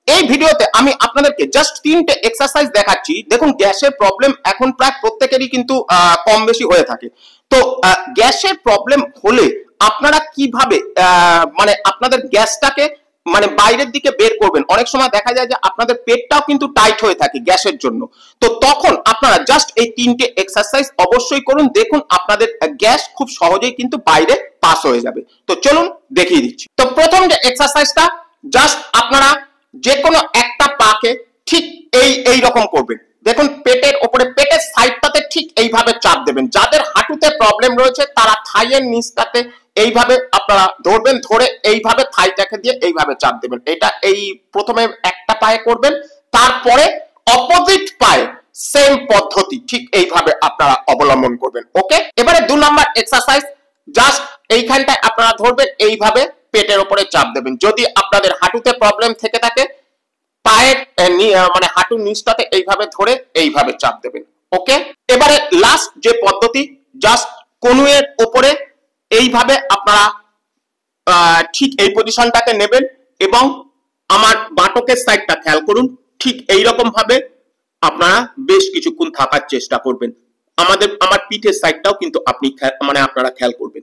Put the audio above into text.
এই ভিডিওতে আমি আপনাদেরকে জাস্ট 3টে এক্সারসাইজ দেখাচ্ছি। দেখুন, গ্যাসের প্রবলেম এখন প্রায় প্রত্যেকেরই কিন্তু কম বেশি হয়ে থাকে। তো গ্যাসের প্রবলেম হলে আপনারা কিভাবে মানে আপনাদের গ্যাসটাকে মানে বাইরের দিকে বের করবেন। অনেক সময় দেখা যায় যে আপনাদের পেটটাও কিন্তু টাইট হয়ে থাকে গ্যাসের জন্য। তো তখন আপনারা জাস্ট এই 3টে এক্সারসাইজ অবশ্যই করুন, দেখুন আপনাদের গ্যাস খুব সহজেই কিন্তু বাইরে পাস হয়ে যাবে। তো চলুন দেখিয়ে দিচ্ছি। তো প্রথম যে এক্সারসাইজটা, জাস্ট আপনারা যে কোনো একটা পাকে ঠিক এই রকম করবেন। দেখুন, পেটের উপরে, পেটের সাইডটাতে ঠিক এইভাবে চাপ দেবেন। যাদের হাঁটুতে প্রবলেম রয়েছে তারা থাইয়ের নিচটাতে এইভাবে আপনারা ধরবেন, ধরে এইভাবে থাইটাকে দিয়ে এইভাবে চাপ দেবেন। এটা এই প্রথমে একটা পায়ে করবেন, তারপরে অপোজিট পায়ে সেম পদ্ধতি ঠিক এইভাবে আপনারা অবলম্বন করবেন। ওকে, এবারে 2 নাম্বার এক্সারসাইজ, জাস্ট এইখানটায় আপনারা ধরবেন, এইভাবে পেটের উপরে চাপ দেবেন। যদি আপনাদের হাঁটুতে প্রবলেম থেকে থাকে, পায়ের মানে হাঁটুর নিচটাতে এইভাবে ধরে এইভাবে চাপ দেবেন। ওকে, এবারে লাস্ট যে পদ্ধতি, জাস্ট কনুইয়ের উপরে এইভাবে আপনারা ঠিক এই পজিশনটাকে নেবেন এবং আমার বাটকের সাইডটা খেয়াল করুন, ঠিক এইরকম ভাবে আপনারা বেশ কিছুক্ষণ থাকার চেষ্টা করবেন। আমার পিঠের সাইডটাও কিন্তু আপনি মানে আপনারা খেয়াল করবেন।